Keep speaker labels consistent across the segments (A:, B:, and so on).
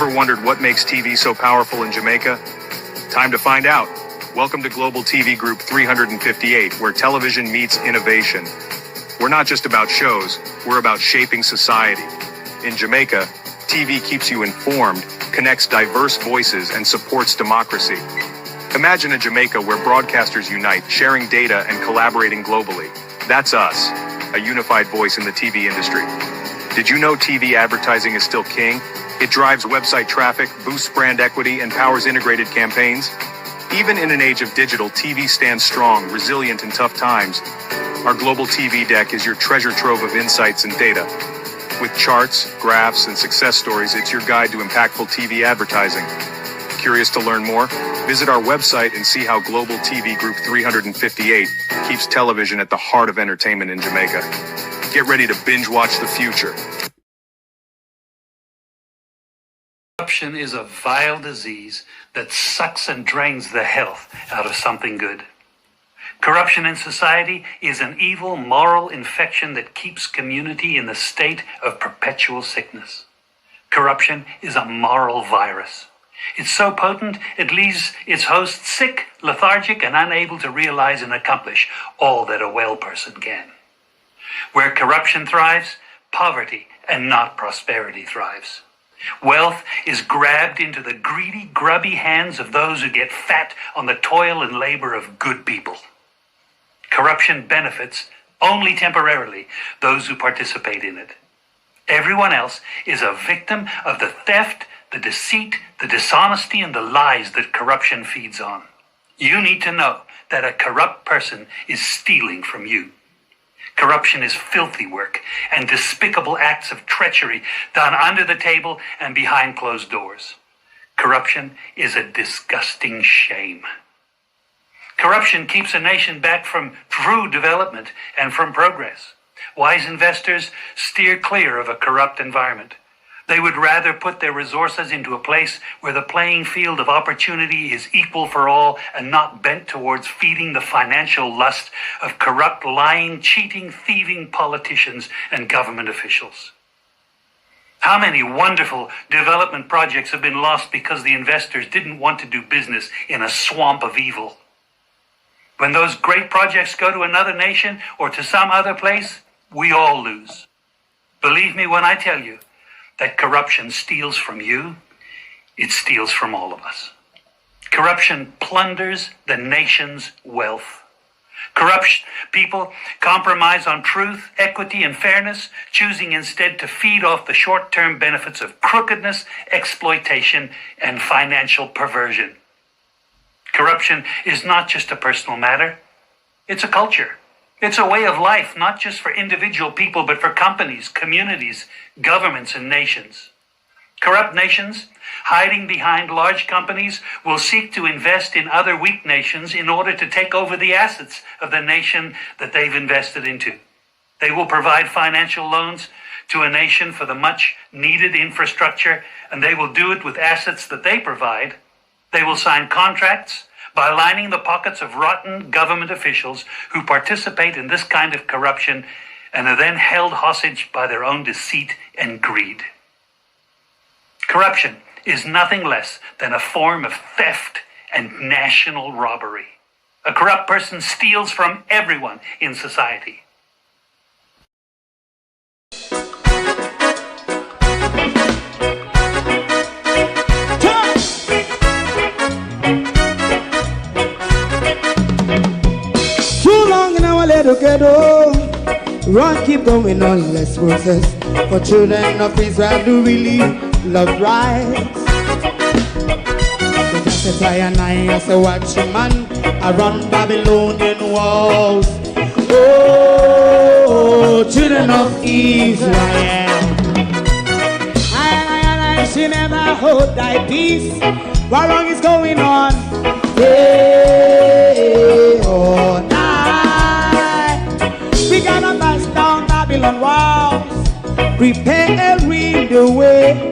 A: Ever wondered what makes TV so powerful in Jamaica? Time to find out. Welcome to Global TV Group 358, where television meets innovation. We're not just about shows, we're about shaping society. In Jamaica, TV keeps you informed, connects diverse voices, and supports democracy. Imagine a Jamaica where broadcasters unite, sharing data and collaborating globally. That's us, a unified voice in the TV industry. Did you know TV advertising is still king? It drives website traffic, boosts brand equity, and powers integrated campaigns. Even in an age of digital, TV stands strong, resilient in tough times. Our global TV deck is your treasure trove of insights and data. With charts, graphs, and success stories, it's your guide to impactful TV advertising. Curious to learn more? Visit our website and see how Global TV Group 358 keeps television at the heart of entertainment in Jamaica. Get ready to binge watch the future.
B: Corruption is a vile disease that sucks and drains the health out of something good. Corruption in society is an evil moral infection that keeps community in the state of perpetual sickness. Corruption is a moral virus. It's so potent it leaves its host sick, lethargic, and unable to realize and accomplish all that a well person can. Where corruption thrives, poverty and not prosperity thrives. Wealth is grabbed into the greedy, grubby hands of those who get fat on the toil and labor of good people. Corruption benefits only temporarily those who participate in it. Everyone else is a victim of the theft, the deceit, the dishonesty, and the lies that corruption feeds on. You need to know that a corrupt person is stealing from you. Corruption is filthy work and despicable acts of treachery done under the table and behind closed doors. Corruption is a disgusting shame. Corruption keeps a nation back from true development and from progress. Wise investors steer clear of a corrupt environment. They would rather put their resources into a place where the playing field of opportunity is equal for all and not bent towards feeding the financial lust of corrupt, lying, cheating, thieving politicians and government officials. How many wonderful development projects have been lost because the investors didn't want to do business in a swamp of evil? When those great projects go to another nation or to some other place, we all lose. Believe me when I tell you that corruption steals from you, it steals from all of us. Corruption plunders the nation's wealth. Corrupt people compromise on truth, equity, and fairness, choosing instead to feed off the short-term benefits of crookedness, exploitation, and financial perversion. Corruption is not just a personal matter, it's a culture. It's a way of life, not just for individual people, but for companies, communities, governments, and nations. Corrupt nations, hiding behind large companies, will seek to invest in other weak nations in order to take over the assets of the nation that they've invested into. They will provide financial loans to a nation for the much-needed infrastructure, and they will do it with assets that they provide. They will sign contracts by lining the pockets of rotten government officials who participate in this kind of corruption and are then held hostage by their own deceit and greed. Corruption is nothing less than a form of theft and national robbery. A corrupt person steals from everyone in society.
C: Together, run, keep going on, let's process. For children of Israel do really love rights. So just as I and I as a watchman around Babylonian walls. Oh, children of Israel, I should never hold thy peace. What wrong is going on? Hey, oh, we gotta bust down Babylon walls. Preparing the way.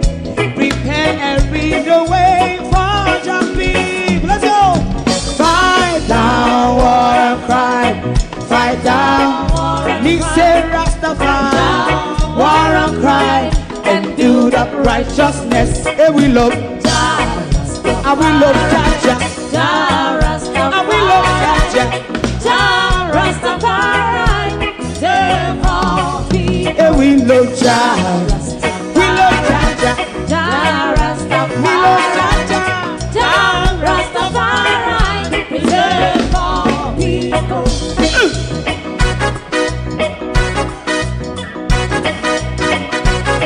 C: Preparing the way for your people. Let's go. Fight down war and crime. Fight down. Me say Rastafari. War and crime. And do the up righteousness. And we love Jah. And we love Jah. Jah Rastafari. And we love Jah. Jah Rastafari. Save all people. And we love Jah. We love Jah. Jah Rastafari. We love Jah. Jah Rastafari. Save all people.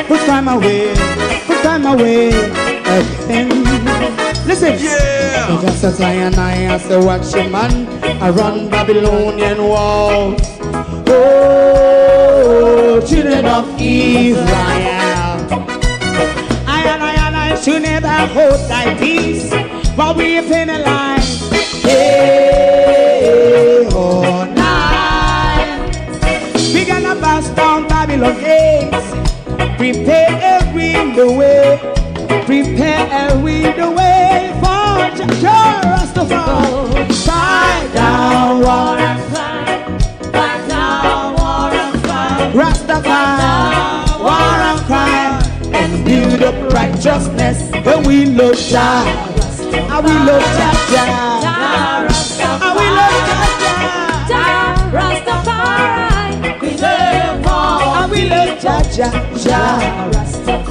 C: Put time away again. Listen, yeah. Just as I and I as a watchman, I run Babylonian walls. Oh, children of Israel, I and I should never hold thy peace, but we penalize. Hey, oh, night. We gonna bust down Babylon gates. Prepare the way, prepare the way for Jah Rastafari. Fight down war and crime, fight down war and crime. Rastafari, war and crime, and build up righteousness. And we love Jah, and we love Jah, and we love Jah Rastafari. We love all, and we love Jah.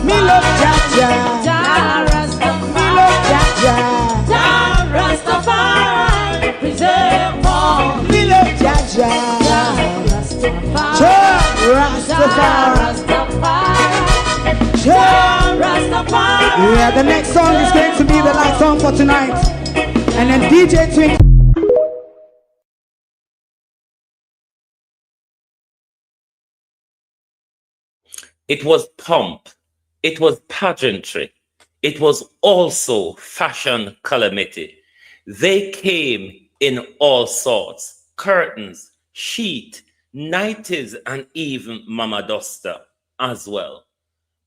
C: Me love Jah, Jah Rastafari. Me love Jah, Jah Rastafari. Preserve all. Me love Jah, Jah Rastafari. Jah Rastafari. Yeah, the next song is going to be the last song for tonight, and then DJ Twink.
D: It was pomp. It was pageantry. It was also fashion calamity. They came in all sorts: curtains, sheet, nighties, and even mama duster as well.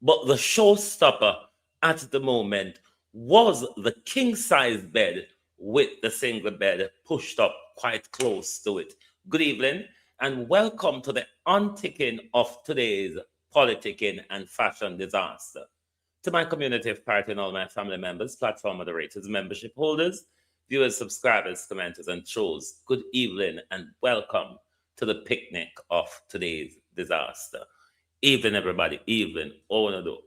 D: But the showstopper at the moment was the king-size bed with the single bed pushed up quite close to it. Good evening and welcome to the unticking of today's politicking and fashion disaster. To my community of party and all my family members, platform moderators, membership holders, viewers, subscribers, commenters, and trolls, good evening and welcome to the picnic of today's disaster. Evening, everybody, evening. Oh, no, do.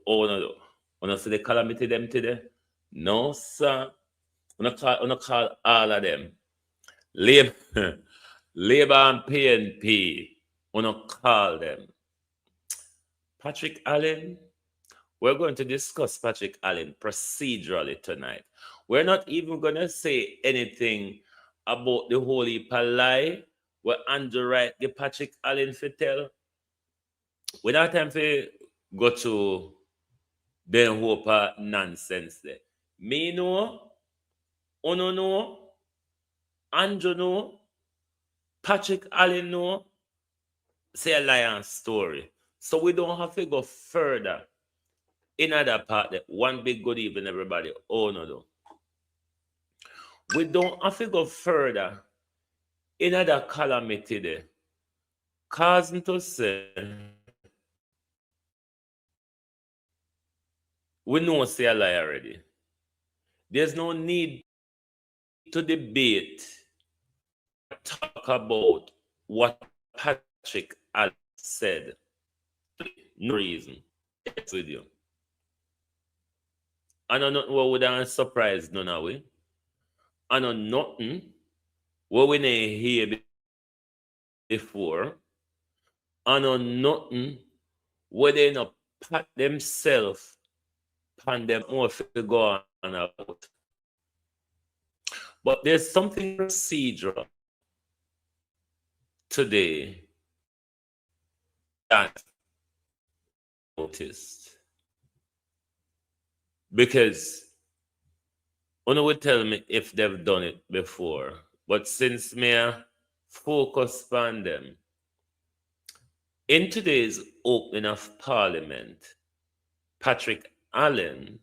D: Wanna see the calamity them today? No, sir. Wanna call all of them. Labor and PNP. Wanna call them. Patrick Allen, we're going to discuss Patrick Allen procedurally tonight. We're not even going to say anything about the whole heap of lie where Andrew Wright the Patrick Allen for tell. We don't have time to go to Ben Hooper nonsense there. Me know, Ono know, Andrew know, Patrick Allen know, say a lion story. So we don't have to go further in other part. One big good evening, everybody. Oh, no. We don't have to go further in other calamity there. Causing to say, we know say a lie already. There's no need to debate, talk about what Patrick Allen said. No reason. Yes, with you. I know nothing what would have surprised none of we. I know nothing what we didn't hear before. I know nothing where they not pat themselves and them more to go on about. But there's something procedural today that noticed, because one would tell me if they've done it before, but since me I focus on them, in today's opening of Parliament, Patrick Allen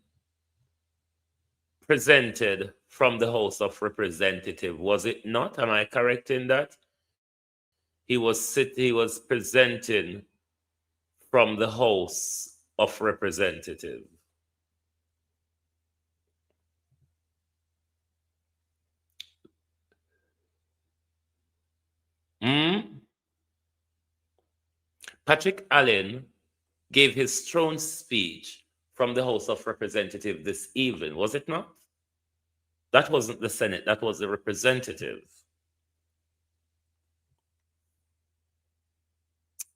D: presented from the House of Representatives, was it not? Am I correct in that? He was presenting from the House of Representative. Patrick Allen gave his throne speech from the House of Representatives this evening, was it not? That wasn't the Senate, that was the representative.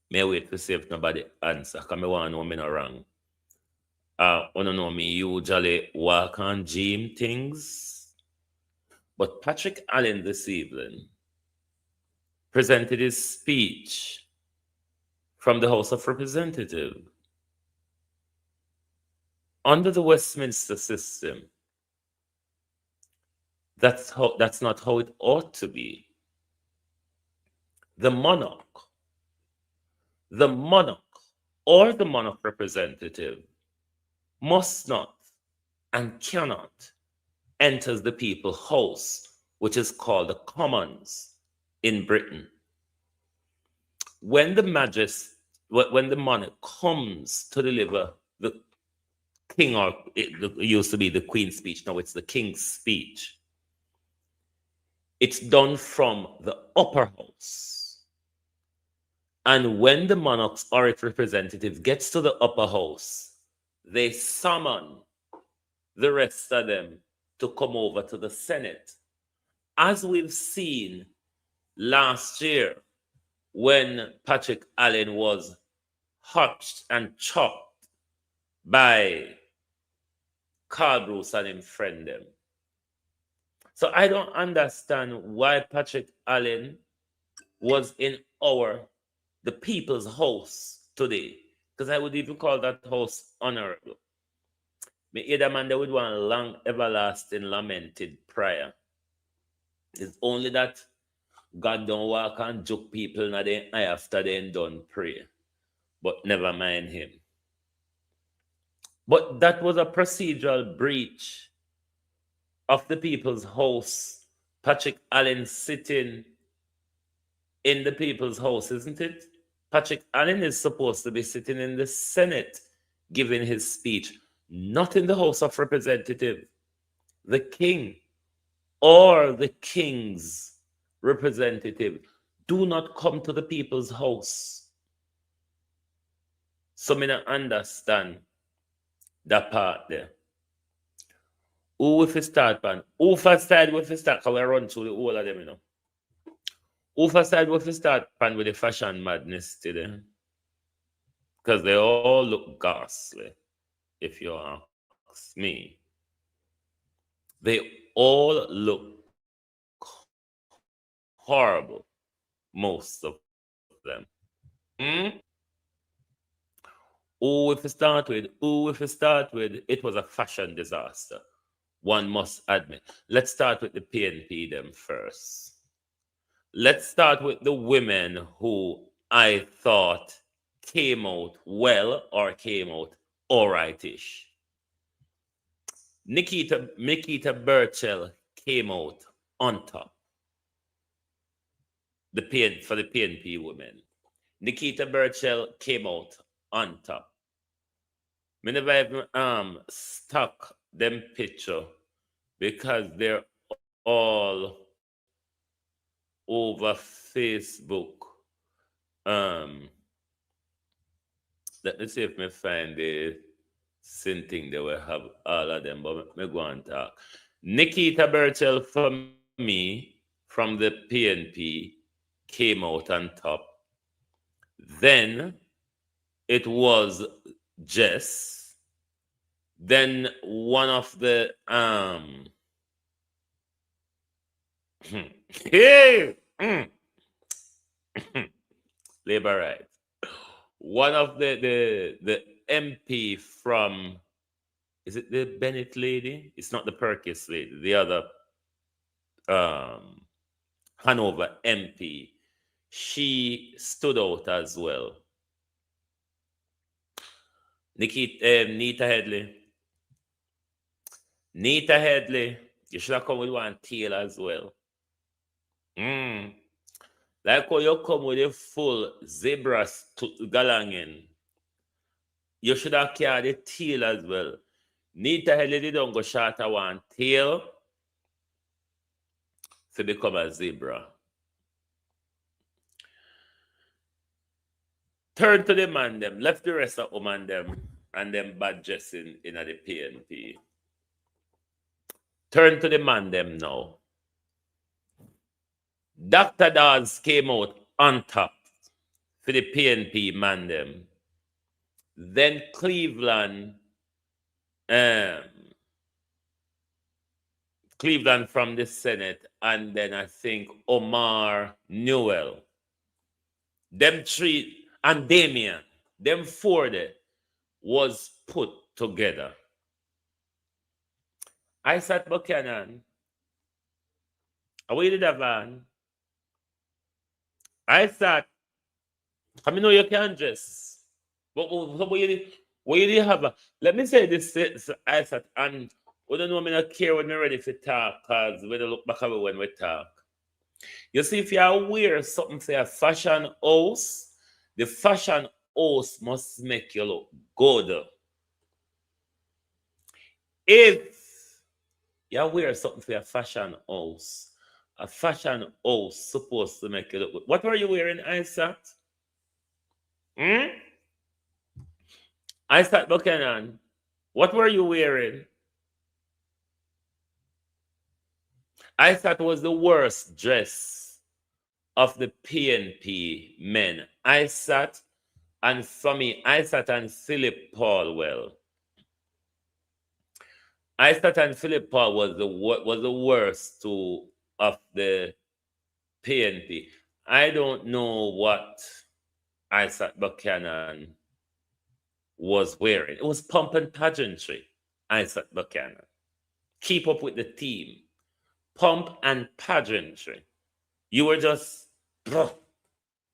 D: May I wait to see if nobody answer, because I want to know I'm not wrong. I want to know me usually walk on gym things. But Patrick Allen this evening presented his speech from the House of Representatives. Under the Westminster system, that's not how it ought to be. The monarch or the monarch representative must not and cannot enter the people's house, which is called the Commons in Britain. When the monarch comes to deliver the king, or it used to be the Queen's speech, now it's the King's speech, it's done from the upper house. And when the monarchs or its representative gets to the upper house, they summon the rest of them to come over to the Senate. As we've seen last year when Patrick Allen was hutched and chopped by Carl Bruce and his friend them. So I don't understand why Patrick Allen was in the people's house today, because I would even call that house honorable. Me either man they would want long everlasting lamented prayer. It's only that God don't walk and joke people na they eye after they done pray. But never mind him. But that was a procedural breach of the people's house. Patrick Allen sitting in the people's house, isn't it? Patrick Allen is supposed to be sitting in the Senate giving his speech, not in the House of Representatives. The king or the king's representative do not come to the people's house. So me not understand that part there. Who if we start pan? Who first side with we start? Because we run through the whole of them, you know. Who first side with we start pan with the fashion madness today? Because they all look ghastly, if you ask me. They all look horrible, most of them. Who if we start with, it was a fashion disaster. One must admit. Let's start with the PNP them first. Let's start with the women who I thought came out well or came out all right-ish. Nikita Burchell came out on top. For the PNP women. Nikita Burchell came out on top. Me never even stuck them picture because they're all over Facebook. Let me see if I find the same thing they will have all of them, but me go and talk. Nikita Burchell for me from the PNP came out on top. Then it was Jess. Then one of the labor rights. One of the MP from, is it the Bennett lady? It's not the Perkins lady. The other Hanover MP. She stood out as well. Nita Headley. Nita Headley. You should have come with one tail as well. Like how you come with a full zebra galangin. You should have carried the tail as well. Need to head it down, go shorter one tail to become a zebra. Turn to the man them, left the rest of woman them and them bad dressing in the PNP. Turn to the man them now. Dr. Dawes came out on top for the PNP man them. Then Cleveland from the Senate, and then I think Omar Newell. Them three, and Damien, them four there was put together. I sat Buchanan. I waited a van. I sat. I mean, no, you can't dress. But what you have? Let me say this. I sat, and we don't know me not care when we're ready to talk, because we don't look back at it when we talk. You see, if you wear something for a fashion house, the fashion house must make you look good. If you wear something for a fashion house supposed to make you look good. What were you wearing, Isaac? Isaac Buchanan, what were you wearing? Isaac was the worst dress of the PNP men. Isaac, and for me, Isaac and Philip Paulwell. Isaac and Philip Paul was the worst two of the PNP. I don't know what Isaac Buchanan was wearing. It was pump and pageantry, Isaac Buchanan. Keep up with the team. Pump and pageantry. You were just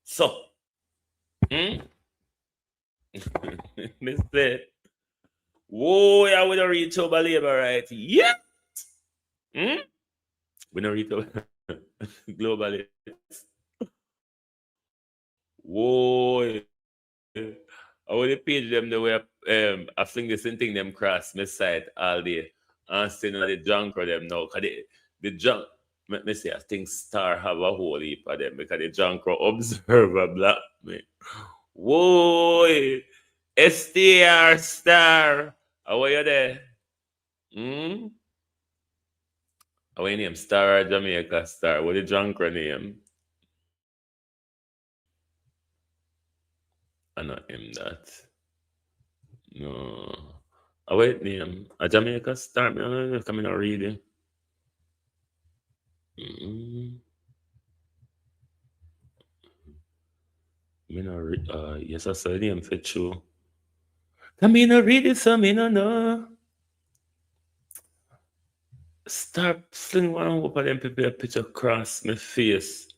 D: so. Mr. Whoa, yeah, we don't reach over labor right yet. We don't reach over globally. Whoa. I would page them the way I think the same thing them cross my side all day. And still the junk of them now. Cause the junk, let me say, I think Star have a whole heap of them because the junk observer black me. Whoa, STR Star. How are you there? How are you name? Star or Jamaica Star? What the junk name? I not him that. No. I wait name. A Jamaica Star. I'm coming out reading. Yes, I saw the name for you. I mean, I read it, so I mean, I know. Start sling one up of them people a picture across my face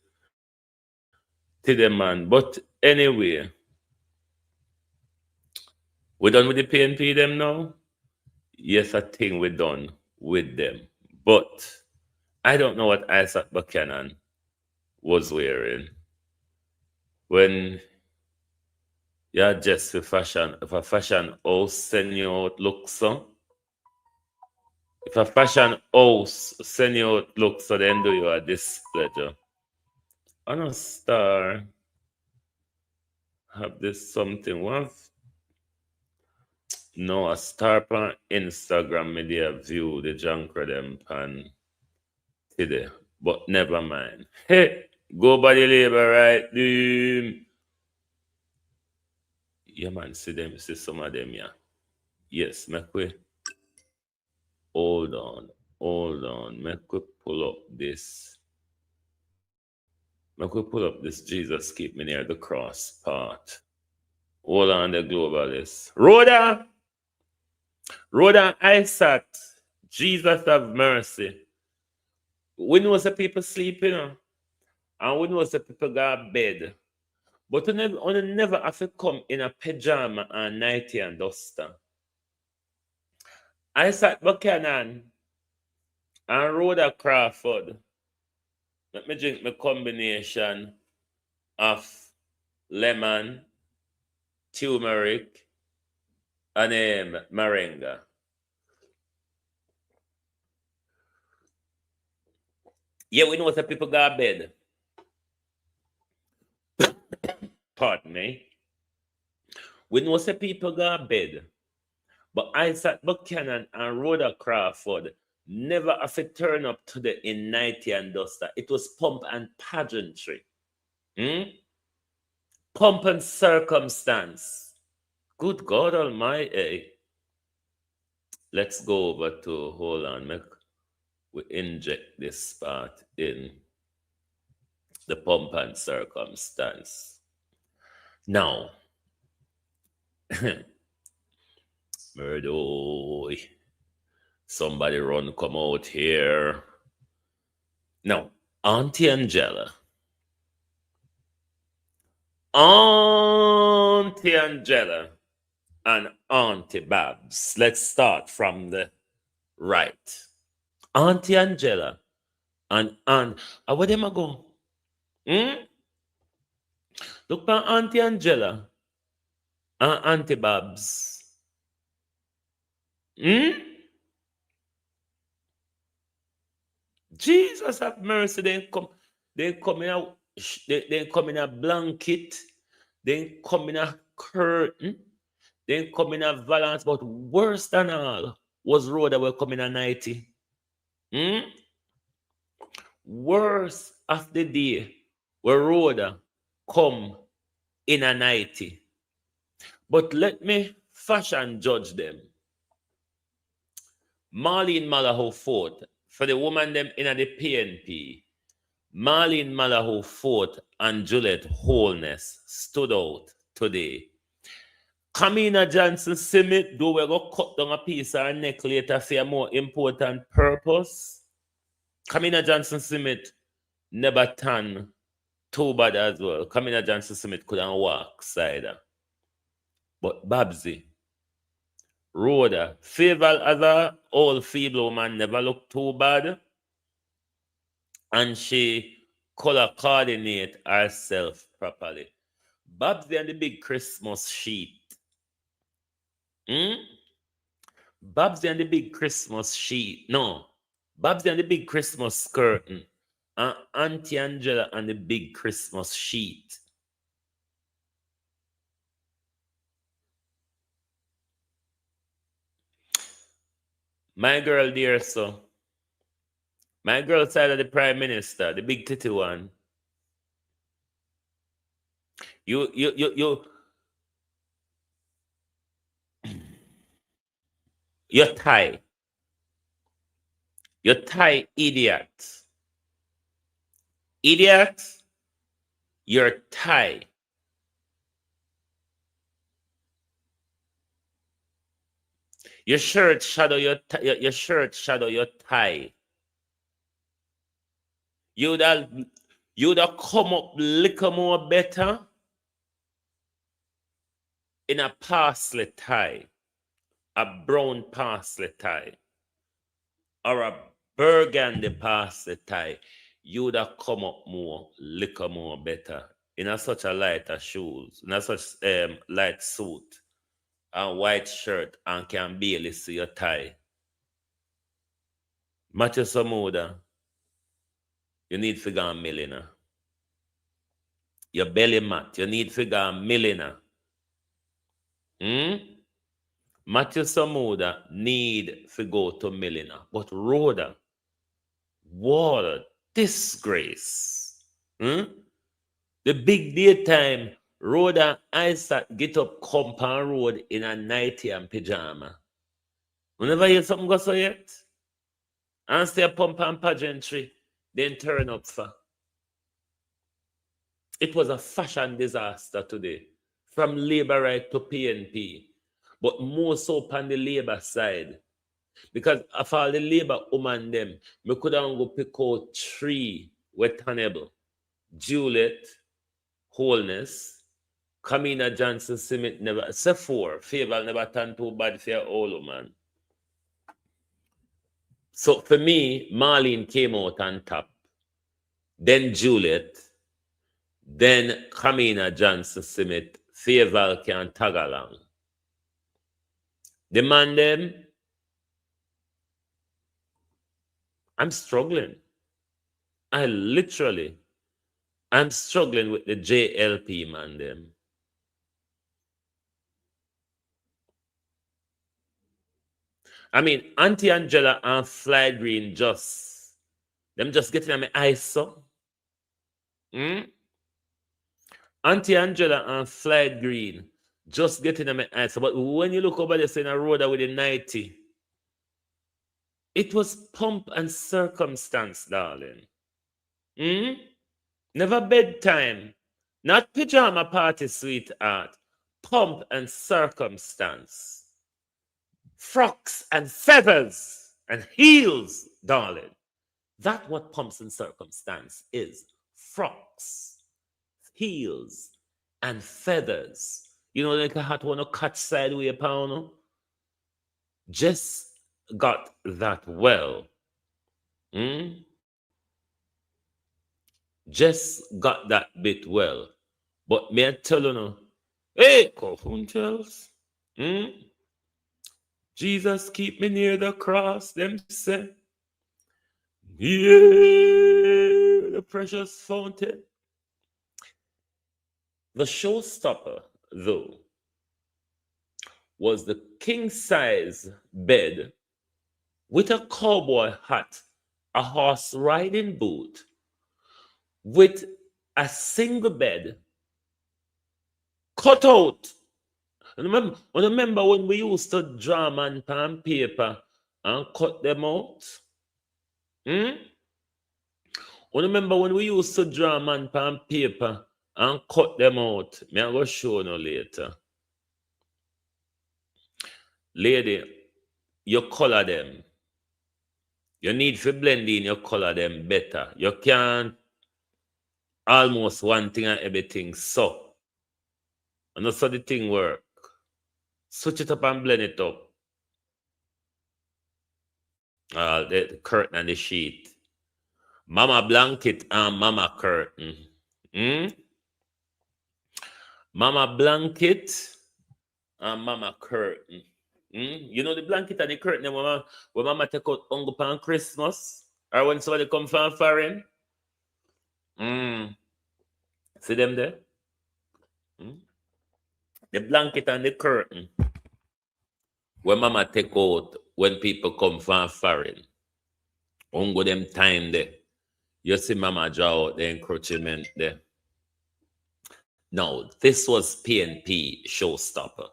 D: to them, man. But anyway, we done with the PNP them now? Yes, I think we're done with them. But I don't know what Isaac Buchanan was wearing when you're just for fashion. If a fashion house send you out look so. If a fashion house send you out look so, then do you a displeasure. On a Star have this something. What? No, a Star on Instagram media view the junk of them pan today. But never mind. Hey, go by the labor, right? Yeah, man, see them, see some of them, yeah. Yes, make we hold on. Make we pull up this. Make we pull up this Jesus keep me near the cross part. Hold on the globalist. Rhoda, Isaac, Jesus have mercy. We know the people sleep, you know, and we know the people go to bed. But you never have to come in a pajama and nightie and duster. Isaac Buchanan and Rhoda Crawford. Let me drink my combination of lemon, turmeric, and Marenga. Yeah, we know that people got bed. Pardon me. We know that people got bed. But Isaac Buchanan and Rhoda Crawford never have to turn up to the in 90 and duster. It was pomp and pageantry. Pomp and circumstance. Good God Almighty. Let's go over to, hold on, make we inject this part in the pomp and circumstance. Now, Murdo, somebody run come out here. Now, Auntie Angela. Auntie Angela and Auntie Babs. Let's start from the right. Auntie Angela and where them a go? Look at Auntie Angela and Auntie Babs. Jesus have mercy. They come in a blanket. They come in a curtain. They come in a valance. But worse than all was Rhoda will come in a 90. Worse of the day where Rhoda come in a 90. But let me fashion judge them. Marlene Malaho fought for the woman them in the PNP. Marlene Malaho fought and Juliet Wholeness stood out today. Kamina Johnson Simit, do we go cut down a piece of her neck later for a more important purpose? Kamina Johnson Simit never turn too bad as well. Kamina Johnson Simit couldn't walk side. But Babsy, Rhoda, Favor as a old feeble woman never looked too bad. And she color coordinate herself properly. Babsy and the big Christmas sheet. Babsy and the big Christmas sheet. No. Babsy and the big Christmas curtain. And Auntie Angela and the big Christmas sheet. My girl dear, so. My girl side of the Prime Minister, the big titty one. You You're Thai. You're Thai idiot. Idiot, you're Thai. Your shirt shadow your shirt shadow your tie. You'd have come up little more better in a parsley tie, a brown parsley tie, or a burgundy parsley tie. You'd have come up more little more better in a such a lighter shoes, in a such light suit and white shirt, and can barely see your tie. Matthew Samuda, you need to go a millionaire. Your belly mat, you need to go a millionaire. Matthew Samuda need to go to millionaire. But Rhoda, what a disgrace. The big daytime, Rhoda Isaac get up Compound Road in a nightie and pajama. Whenever you hear something go so yet, and stay pump and pageantry, then turn up for. It was a fashion disaster today, from Labour right to PNP, but more so on the Labour side. Because of all the Labour woman them, we could have go pick out 3 were tenable. Juliet, Wholeness, Kamina Johnson Simit never, say 4, Favor never turned too bad for your old woman. So for me, Marlene came out on top. Then Juliet, then Kamina Johnson Simit, Favor can tag along. The man them, I'm struggling. I'm struggling with the JLP man them. I mean, Auntie Angela and Fly Green just getting on my eyes, so. Auntie Angela and Fly Green just getting on my eyes. But when you look over there saying a road with a 90, it was pomp and circumstance, darling. Never bedtime. Not pajama party, sweetheart. Pomp and circumstance. Frocks and feathers and heels, darling. That's what pomps and circumstance is. Frocks, heels, and feathers. You know, like a hat one to catch sideways, pound. Just got that well. Just got that bit well. But me I tell you now, hey, tells. Jesus keep me near the cross, them say. Yeah, the precious fountain. The showstopper, though, was the king-size bed with a cowboy hat, a horse riding boot, with a single bed cut out. Remember when we used to draw man pen paper and cut them out? Remember when we used to draw man pen paper and cut them out? Me I go show you later. Lady, you color them. You need to blend in your color them better. You can't almost one thing and everything so. And that's how the thing work. Switch it up and blend it up. The curtain and the sheet. Mama blanket and mama curtain. Mama blanket and mama curtain. You know the blanket and the curtain when mama take out uncle pan Christmas or when somebody come from foreign. See them there? The blanket and the curtain when mama take out when people come from foreign. Ungo them time there. You see mama draw out the encroachment there. No, this was P&P showstopper.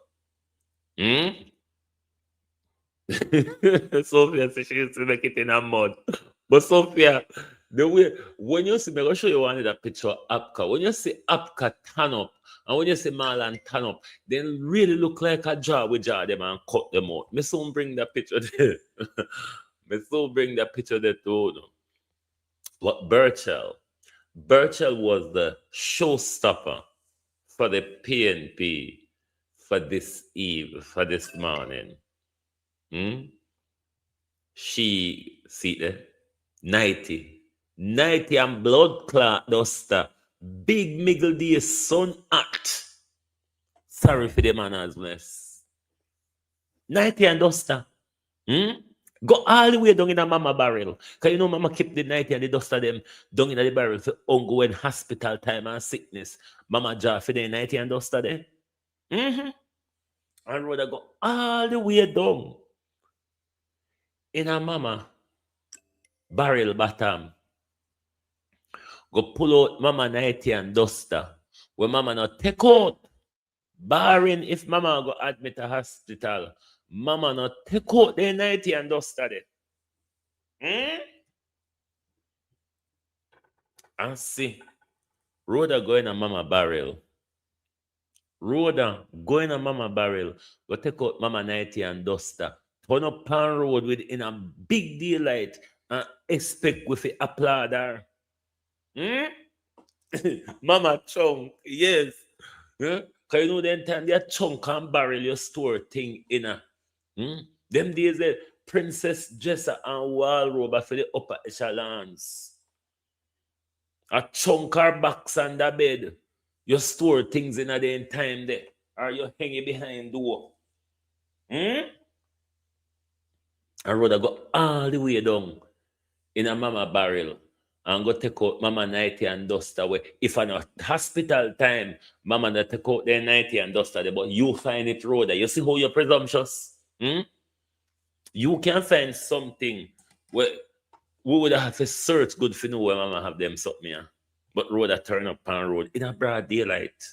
D: Sophia says she used to make it in a mud. But Sophia, the way when you see me, I'll show you one of that picture of Abka. When you see Abka turn up, and when you see Marlon turn up, they really look like a jar. We jar them and cut them out. Me soon bring that picture there. Me soon bring that picture there too. But Burchell was the showstopper for the P&P for this morning. She see there 90 and blood clot duster, big middle day sun act. Sorry for the manners mess. 90 and duster. Go all the way down in a mama barrel. Because you know mama keep the 90 and the duster them down in the barrel for ongoing hospital time and sickness. Mama jar for the 90 and duster there. And rather go all the way down in a mama barrel bottom. Go pull out mama 90 and duster. When mama not take out. Barring if mama go admit a hospital. Mama not take out the 90 and duster there. And see. Rhoda going a mama barrel. Rhoda going a mama barrel. Go take out mama 90 and duster. Turn up pan road with in a big daylight and expect with the applaud her. Mama chunk, yes. Because you know the time they chunk and barrel your store thing in a them days the princess dresser and wall robe for the upper echelons. A chunk or box under bed. You store things in a day time there. Or you hang it behind door. I rather go all the way down in a mama barrel and go take out mama nighty and dust away. If I not hospital time, mama not take out their nighty and dust away, but you find it road. You see how you're presumptuous? Hmm? You can find something where we would have to search good for know where mama have them something here. But road a turn up on road in a broad daylight.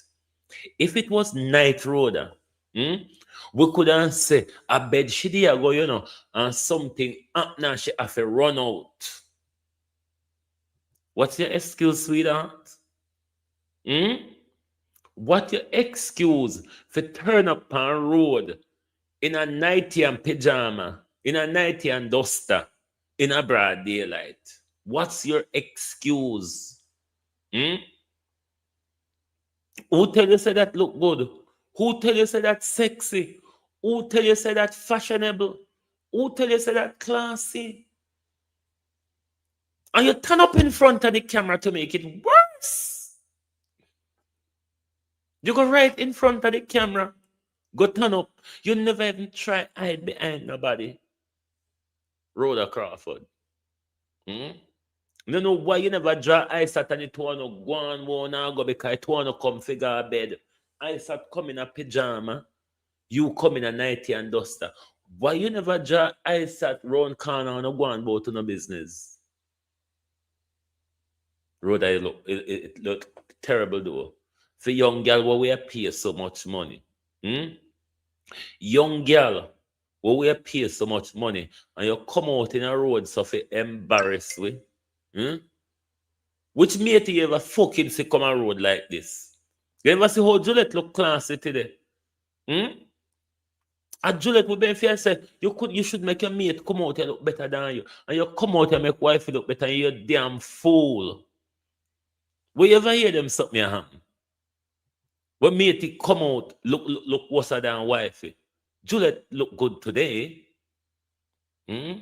D: If it was night road, hmm, we could have say a bed she there go, and something up now she have to run out. What's your excuse, sweetheart? Hmm? What your excuse for turn up on road in a nighty and pajama, in a nighty and duster, in a broad daylight? What's your excuse? Hmm? Who tell you say that look good? Who tell you say that sexy? Who tell you say that fashionable? Who tell you say that classy? And you turn up in front of the camera to make it worse. You go right in front of the camera. Go turn up. You never even try hide behind nobody. Rhoda Crawford. Hmm? You know why you never draw ice at and it wanna go on wanna go because it wanna come figure a bed. Ice at come in a pajama. You come in a nighty and duster. Why you never draw ice at round corner and go on about to no business? Rhoda, it look terrible though. For young girl, where we pay so much money. Hmm? Young girl, where we pay so much money, and you come out in a road so for embarrass we. Hmm? Which mate you ever fucking see come a road like this? You ever see how Juliet look classy today? Hmm? And Juliet would be fair say you should make your mate come out and look better than you. And you come out and make wife look better and you're a damn fool. We ever hear them something happen? When mate come out, look worse than wifey. Juliet look good today. Hmm?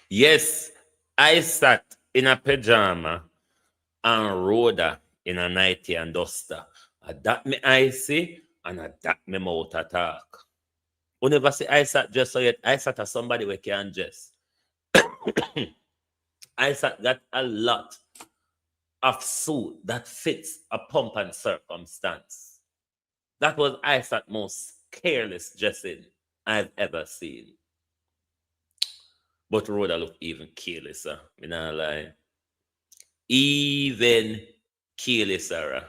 D: Yes, I sat in a pajama and Rhoda in a nighty and duster. That me I see and that me mouth attack. You never see I sat just so yet. I sat as somebody we can dress. I sat got a lot of suit that fits a pump and circumstance. That was I sat most careless dressing I've ever seen. But Rhoda look even carelesser, me not lie. Even carelesser.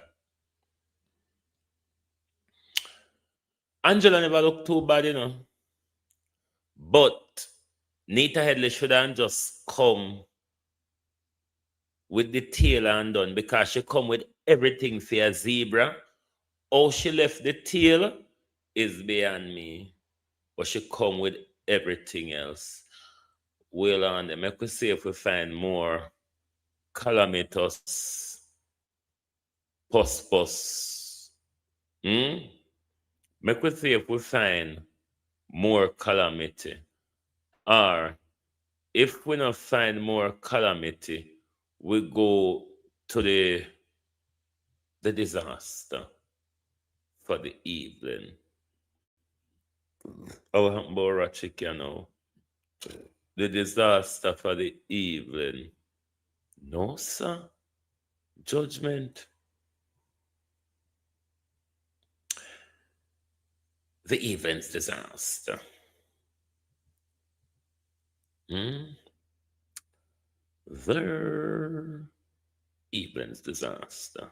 D: Angela never look too bad, But Nita Headley shouldn't just come with the tail undone because she come with everything for a zebra. How she left the tail is beyond me. But she come with everything else. Well on them. Make we see if we find more calamitous pus. Make we see if we find more calamity. Or if we not find more calamity, we go to the disaster for the evening. Our hamburger chicken now. The disaster for the evening. No, sir. Judgment. The evening's disaster. The evening's disaster.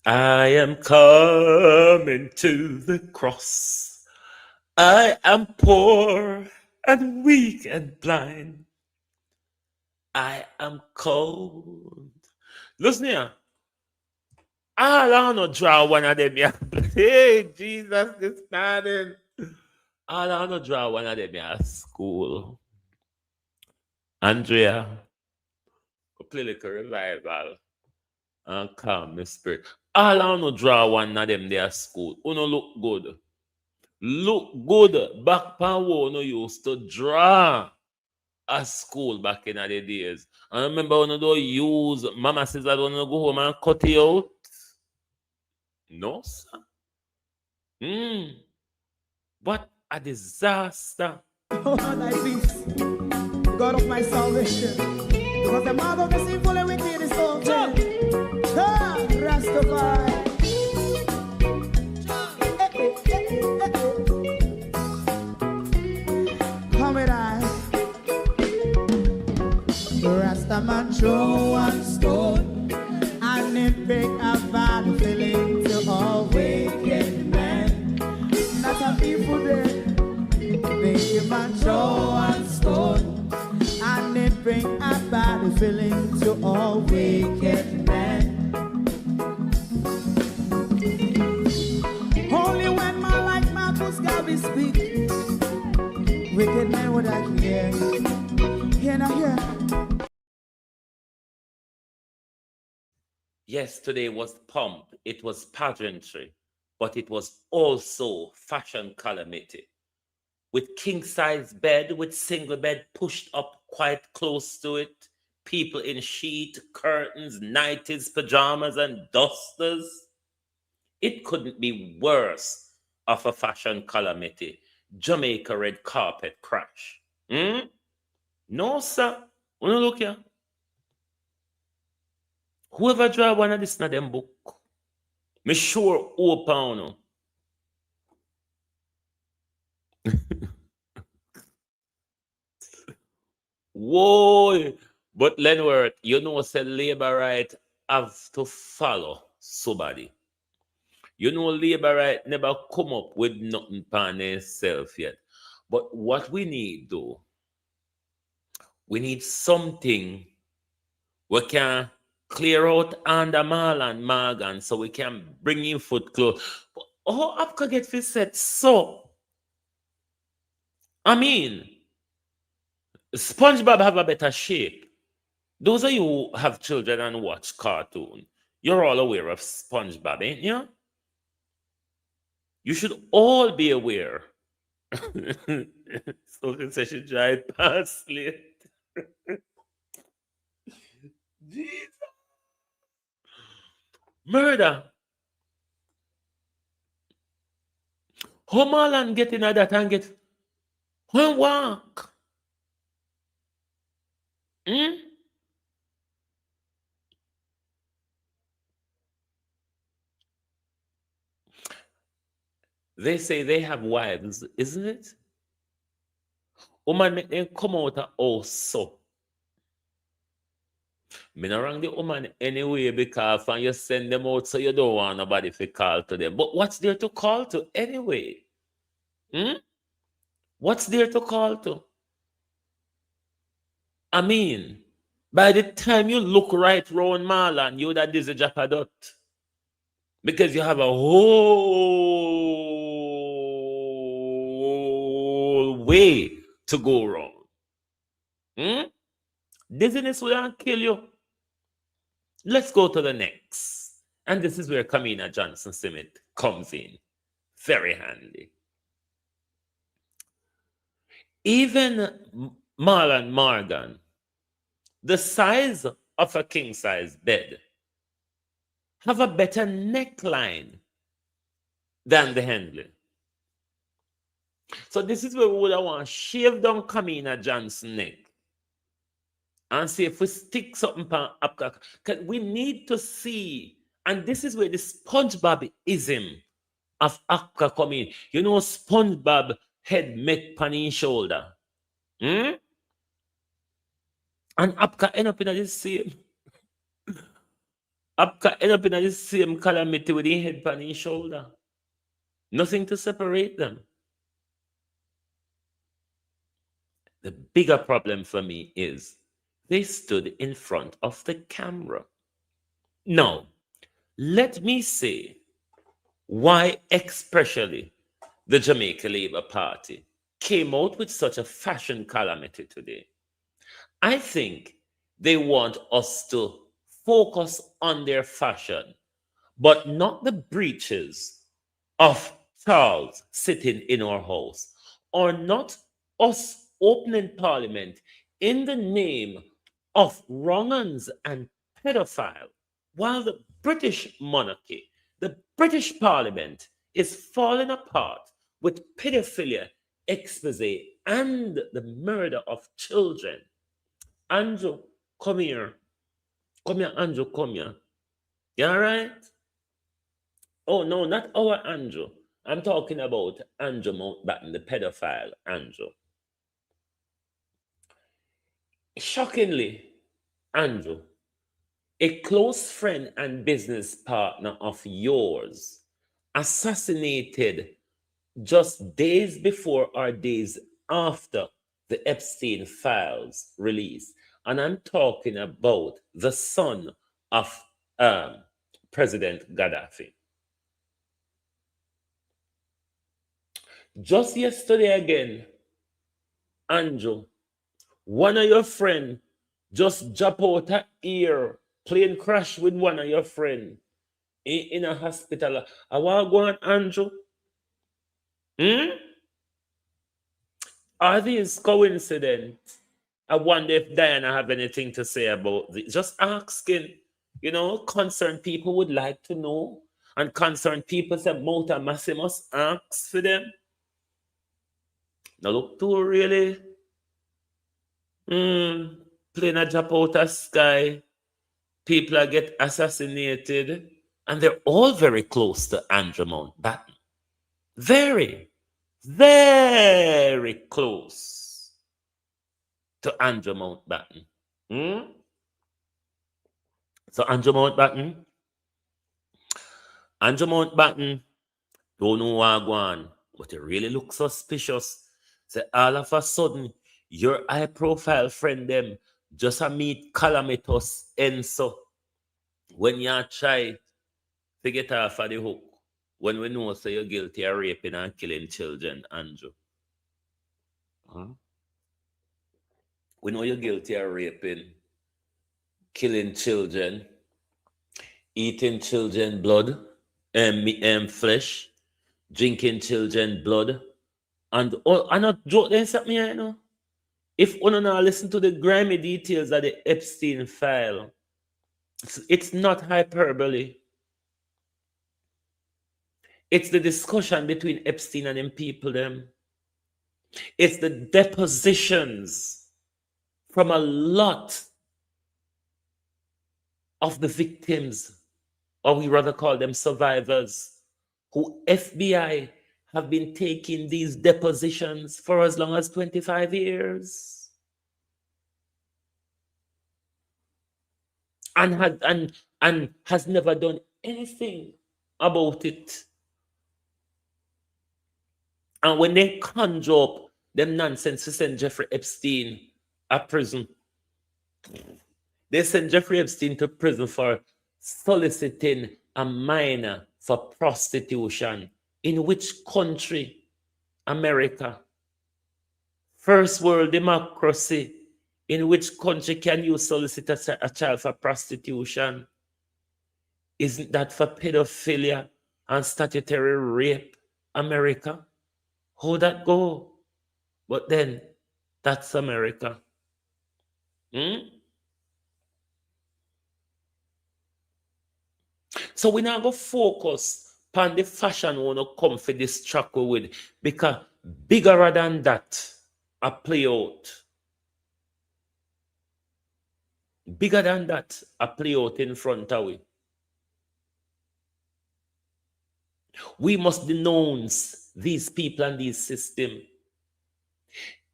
D: I am coming to the cross. I am poor and weak and blind. I am cold. Listen here. I don't know draw one of them. Hey, Jesus, this man. I don't know draw one of them at school. Andrea, play like a revival and calm the spirit. All I know draw one of them there at school. Uno look good. Look good. Back power no used to draw. at school back in the days. I remember when they use mama says I don't go home and cut it out. No, sir. What a disaster.
C: Oh, thy peace, God of my salvation. Because the mouth of the sinful and wicked is open. Rastafari. Come with I. Rastaman throw one stone, and it bring a bad feeling to all wicked men. Not a people there. Make man throw one stone, and it bring a bad feeling to all wicked men. Only when man like Marcus Garvey speak, wicked men would I hear. Hear now hear.
D: Yes, today was pomp, it was pageantry, but it was also fashion calamity. With king-size bed, with single bed pushed up quite close to it, people in sheet, curtains, nighties, pajamas, and dusters. It couldn't be worse of a fashion calamity. Jamaica red carpet crash. No, sir. Wanna look here? Whoever draw one of this na them book, me sure open. Whoa! But Lenworth, you know, say labor right have to follow somebody. You know, labor right never come up with nothing upon itself yet. But what we need, though, we need something we can clear out under Marlon Morgan so we can bring in foot clothes. But how Abka get fit set so? I mean, SpongeBob have a better shape. Those of you who have children and watch cartoon, you're all aware of SpongeBob, ain't you? You should all be aware. So it says she drive past late. Jesus. Murder. How Marlon get in that and get when walk? They say they have wives, isn't it? Woman make them come out of house so. Me not wrong the woman anyway because when you send them out so you don't want nobody to call to them. But what's there to call to anyway? What's there to call to? I mean, by the time you look right round Marlon, you that is a japadot. Because you have a whole way to go wrong. Dizziness will kill you. Let's go to the next. And this is where Kamina Johnson Smith comes in. Very handy. Even Marlon Morgan, the size of a king-size bed, have a better neckline than the Henley. So this is where we would want to shave down Kamina Johnson neck and see if we stick something up. Because we need to see, and this is where the SpongeBob-ism of Abka come in. You know, SpongeBob head make pan in shoulder. And Abka end up in the same. Abka end up in the same calamity with the head pan in shoulder. Nothing to separate them. The bigger problem for me is they stood in front of the camera. Now, let me say why especially the Jamaica Labour Party came out with such a fashion calamity today. I think they want us to focus on their fashion, but not the breeches of Charles sitting in our house, or not us opening Parliament in the name of wrong-uns and pedophile, while the British monarchy, the British Parliament, is falling apart with pedophilia, expose, and the murder of children. Andrew, come here. Come here, Andrew, come here. You all right? Oh, no, not our Andrew. I'm talking about Andrew Mountbatten, the pedophile Andrew. Shockingly, Andrew, a close friend and business partner of yours, assassinated just days before or days after the Epstein files release. And I'm talking about the son of President Gaddafi. Just yesterday again, Andrew, one of your friend just jump out a ear, plane crash with one of your friend in a hospital. I want to go on, Andrew. Are these coincidence? I wonder if Diana have anything to say about this. Just asking, concerned people would like to know. And concerned people say, Mota Massimus asks for them. Now look too really. Plane a drop out of sky. People are get assassinated. And they're all very close to Andrew Mountbatten. Very, very close to Andrew Mountbatten. So Andrew Mountbatten don't know what go on, but it really looks suspicious. So all of a sudden, your high profile friend them just a meet calamitous and so when you try to get off of the hook, when we know so you're guilty of raping and killing children, Andrew. We know you're guilty of raping, killing children, eating children blood and flesh, drinking children blood, and I not joke then something here, If one now listen to the grimy details of the Epstein file, it's not hyperbole. It's the discussion between Epstein and them people them. It's the depositions from a lot of the victims, or we rather call them survivors, who FBI have been taking these depositions for as long as 25 years. And has never done anything about it. And when they conjure up them nonsense to send Jeffrey Epstein to prison, they send Jeffrey Epstein to prison for soliciting a minor for prostitution. In which country? America. First world democracy. In which country can you solicit a child for prostitution? Isn't that for pedophilia and statutory rape? America? How that go? But then, that's America. So we now go focus on the fashion we want to come for this track with, because bigger than that, a play out. Bigger than that, a play out in front of we. We must denounce these people and these systems.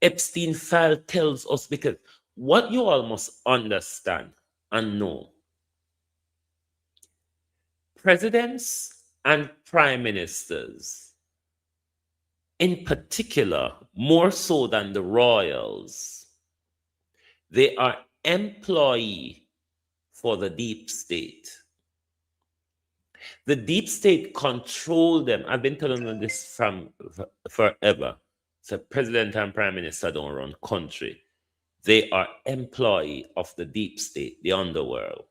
D: Epstein file tells us, because what you all must understand and know, presidents and prime ministers, in particular, more so than the royals, they are employee for the deep state. The deep state control them. I've been telling them this from forever. So president and prime minister don't run country. They are employee of the deep state, the underworld.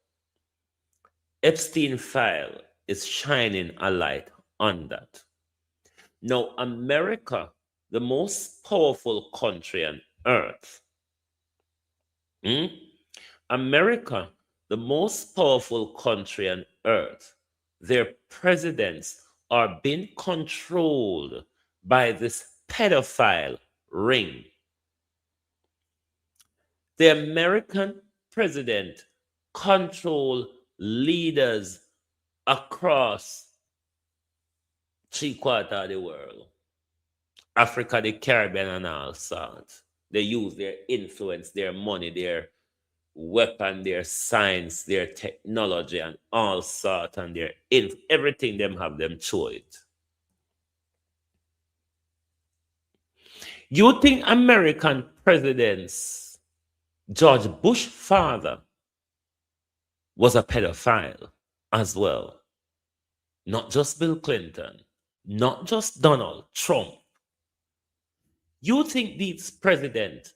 D: Epstein file is shining a light on that. Now, America, the most powerful country on earth, Hmm? America, the most powerful country on earth, their presidents are being controlled by this pedophile ring. The American president control leaders across three-quarters of the world. Africa, the Caribbean, and all sorts. They use their influence, their money, their weapon, their science, their technology, and all sort, and their everything them have them show it. You think American presidents, George Bush father, was a pedophile as well? Not just Bill Clinton, not just Donald Trump. You think these presidents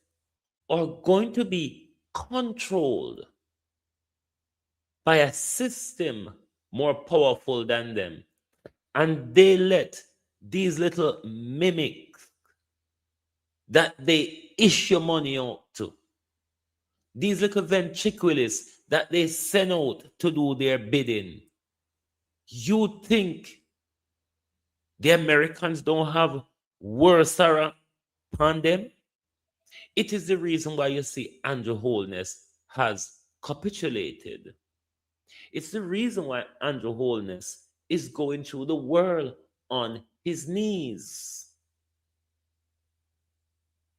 D: are going to be controlled by a system more powerful than them, and they let these little mimics that they issue money out to, these little ventriloquists that they send out to do their bidding, you think the Americans don't have worse upon them? It is the reason why you see Andrew Holness has capitulated. It's the reason why Andrew Holness is going through the world on his knees.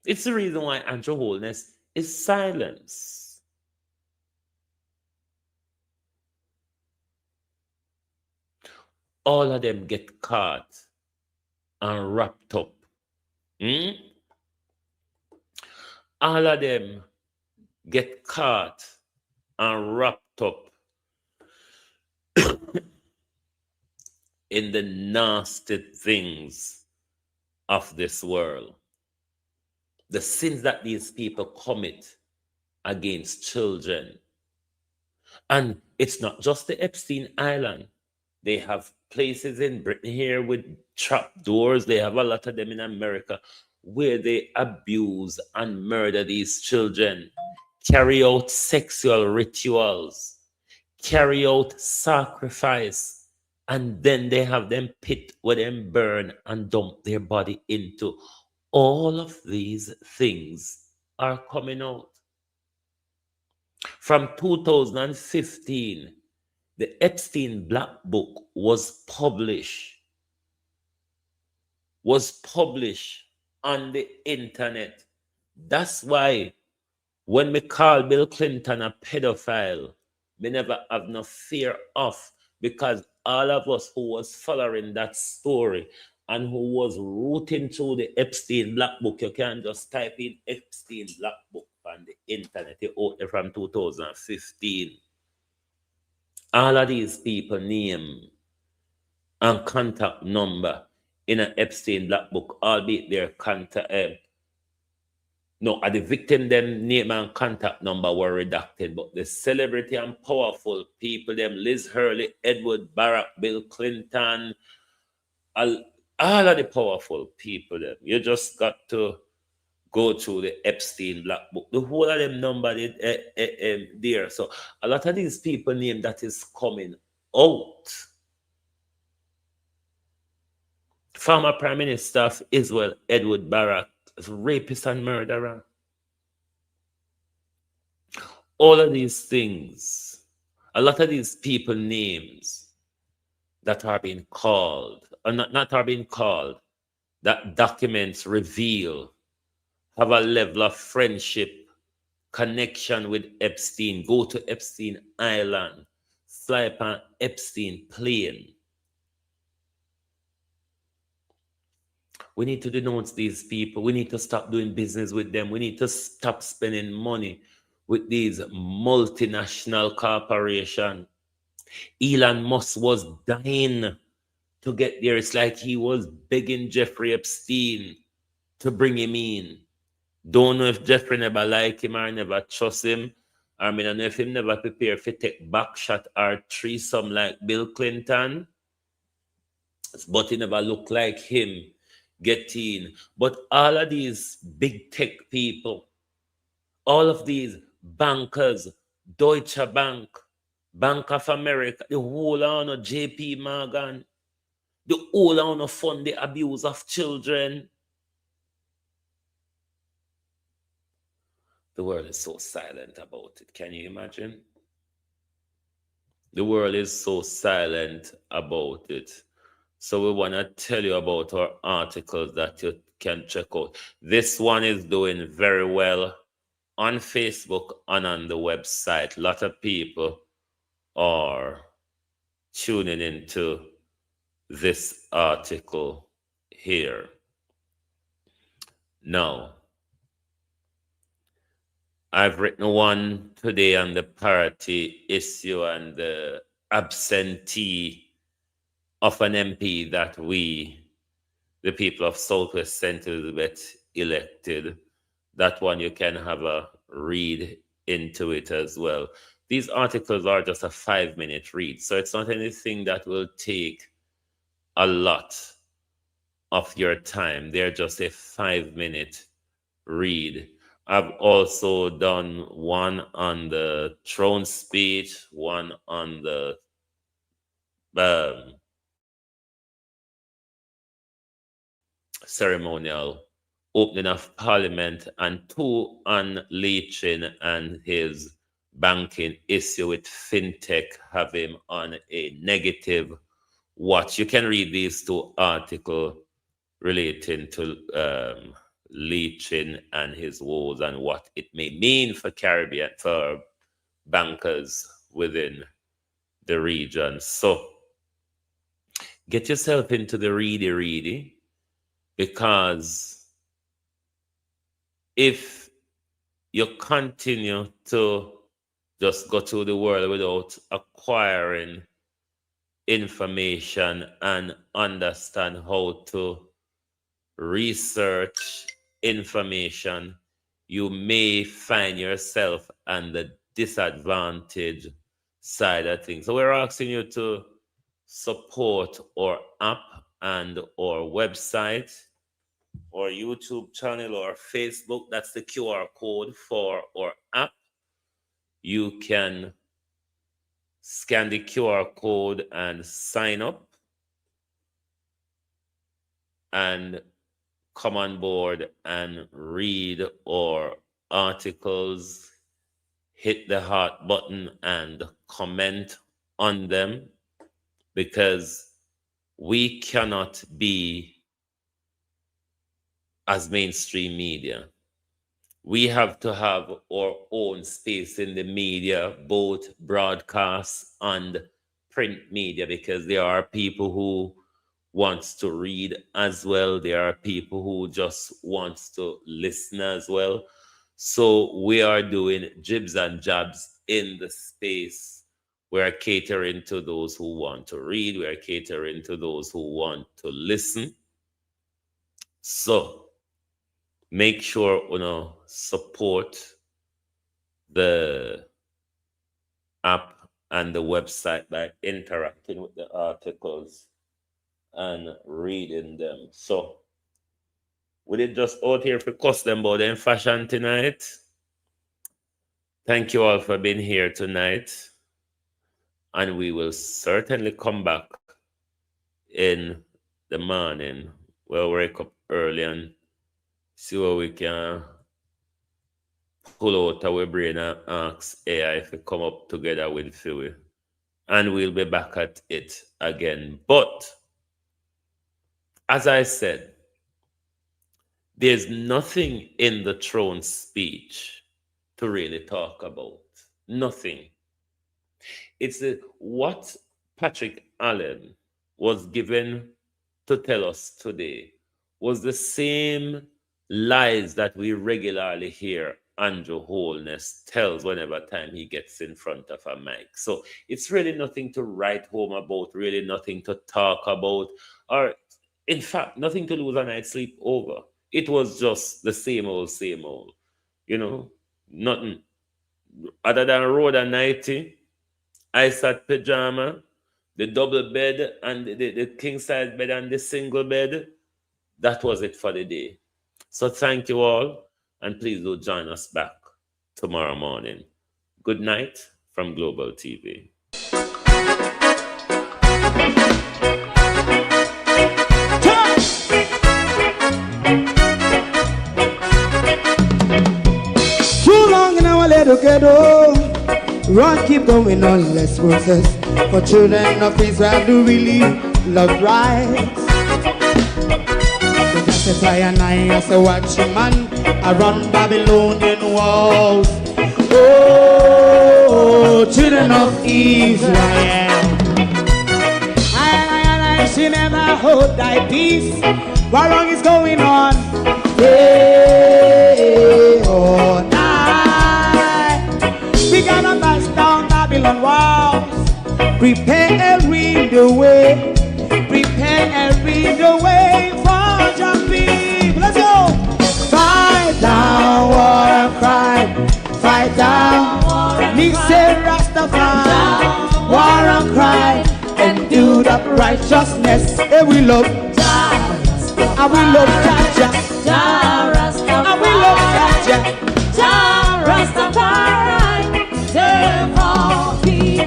D: It's the reason why Andrew Holness is silenced. All of them get caught and wrapped up. All of them get caught and wrapped up in the nasty things of this world. The sins that these people commit against children. And it's not just the Epstein Island. They have places in Britain here with trap doors. They have a lot of them in America where they abuse and murder these children, carry out sexual rituals, carry out sacrifice, and then they have them pit where them burn and dump their body into. All of these things are coming out. From 2015, the Epstein Black Book was published on the internet. That's why when we call Bill Clinton a pedophile, we never have no fear of, because all of us who was following that story and who was rooting through the Epstein Black Book, you can just type in Epstein Black Book on the internet. It out there from 2015. All of these people name and contact number in an Epstein Black Book, albeit their contact, the victim them name and contact number were redacted, but the celebrity and powerful people, them Liz Hurley, Edward Barack, Bill Clinton, all of the powerful people, them, you just got to go through the Epstein Black Book. The whole of them number there. So a lot of these people name that is coming out. Former Prime Minister of Israel, Edward Barak, is rapist and murderer. All of these things, a lot of these people names that are being called, or not are being called, that documents reveal, have a level of friendship, connection with Epstein, go to Epstein Island, fly upon Epstein plane. We need to denounce these people. We need to stop doing business with them. We need to stop spending money with these multinational corporations. Elon Musk was dying to get there. It's like he was begging Jeffrey Epstein to bring him in. Don't know if Jeffrey never like him or never trust him. I mean, I don't know if him never prepare for take back shot or threesome like Bill Clinton. But he never look like him get in. But all of these big tech people, all of these bankers, Deutsche Bank, Bank of America, the whole of JP Morgan, the whole of fund the abuse of children. The world is so silent about it. Can you imagine? The world is so silent about it. So we want to tell you about our articles that you can check out. This one is doing very well on Facebook and on the website. A lot of people are tuning into this article here. Now, I've written one today on the parity issue and the absentee of an MP that we, the people of Southwest St. Elizabeth, elected. That one you can have a read into it as well. These articles are just a 5-minute read, so it's not anything that will take a lot of your time. They're just a 5-minute read. I've also done one on the throne speech, one on the ceremonial opening of Parliament, and 2 on Leachin and his banking issue with fintech have him on a negative watch. You can read these 2 articles relating to Leachin and his woes and what it may mean for Caribbean, for bankers within the region. So get yourself into the ready, because if you continue to just go through the world without acquiring information and understand how to research information, you may find yourself on the disadvantage side of things. So we're asking you to support our app and our website, or YouTube channel, or Facebook. That's the QR code for our app. You can scan the QR code and sign up and come on board and read our articles, hit the heart button and comment on them, because we cannot be as mainstream media. We have to have our own space in the media, both broadcast and print media, because there are people who wants to read as well. There are people who just wants to listen as well. So we are doing jibs and jabs in the space. We are catering to those who want to read. We are catering to those who want to listen. So make sure support the app and the website by interacting with the articles and reading them. So we did just out here for cuss them about in fashion tonight. Thank you all for being here tonight, and we will certainly come back in the morning. We'll wake up early and see what we can pull out our brain and ask AI to come up together with Philly. And we'll be back at it again. But as I said, there's nothing in the throne speech to really talk about. Nothing. It's what Patrick Allen was given to tell us today was the same lies that we regularly hear Andrew Holness tells whenever time he gets in front of a mic. So it's really nothing to write home about, really nothing to talk about, or in fact, nothing to lose a night's sleep over. It was just the same old, nothing. Other than Road and 90, ice at pajama, the double bed and the king size bed and the single bed, that was it for the day. So thank you all, and please do join us back tomorrow morning. Good night from Global TV.
C: Too long in our little ghetto, run keep going on, let's process. For children of Israel do really love rights. So just as I and I as a watching man, I run Babylonian walls. Oh, children of Israel, I should never hold thy peace. What wrong is going on? Hey, oh, night. We gonna bust down Babylon walls. Prepare the way. Prepare the way for your people. Let's go. Fight down, war and crime. Fight down. Me say Rastafari. War and crime. And do the righteousness. Hey, we love. And we love Jaja. And we love Jaja.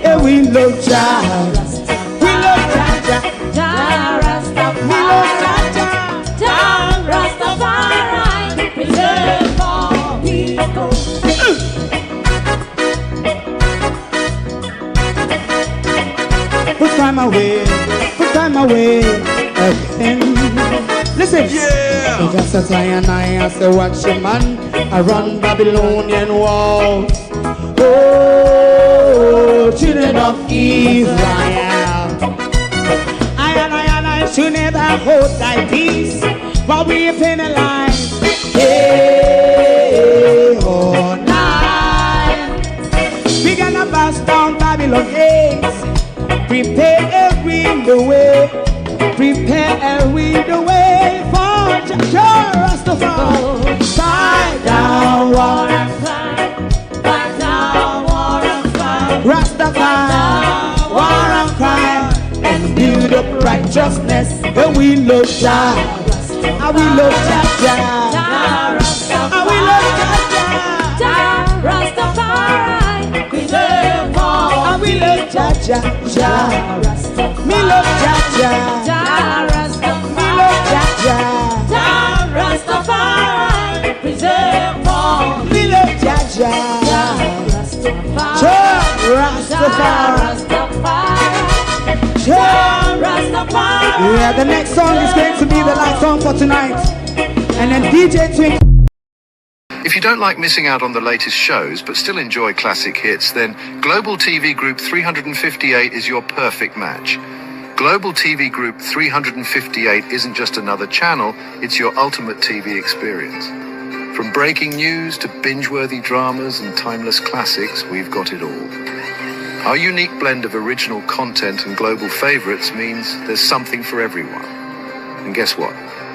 C: And we love Jaja. We love Jaja. We love Jaja. Put time away. Put time away again. Listen, yeah. Just as I and I as a watching man, I run Babylonian walls. Oh, children of Israel, I and I should never hold thy peace, while we penalize. Hey, oh, night. We gonna bust down Babylon gates. Prepare the way. Prepare the way for Rastafari. Fight down, war and crime. Fight down, war and crime. Rastafari, war and crime. And build up righteousness. And we love Jah. And we love Jah. And we love Jah. Rastafari. We love all. And we love Jah. Me love Jah. Me love Jah. Rastafari, preserve all. Me love Jah. Rastafari. Yeah, the next song is going to be the last song for tonight. And then DJ Twink.
A: If you don't like missing out on the latest shows but still enjoy classic hits, then Global TV Group 358 is your perfect match. Global TV Group 358 isn't just another channel, it's your ultimate TV experience. From breaking news to binge-worthy dramas and timeless classics, we've got it all. Our unique blend of original content and global favorites means there's something for everyone. And guess what?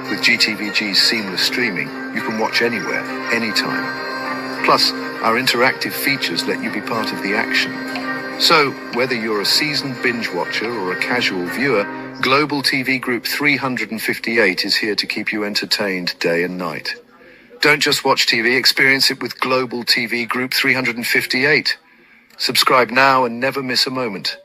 A: With GTVG's seamless streaming, you can watch anywhere, anytime. Plus, our interactive features let you be part of the action. So, whether you're a seasoned binge watcher or a casual viewer, Global TV Group 358 is here to keep you entertained day and night. Don't just watch TV, experience it with Global TV Group 358. Subscribe now and never miss a moment.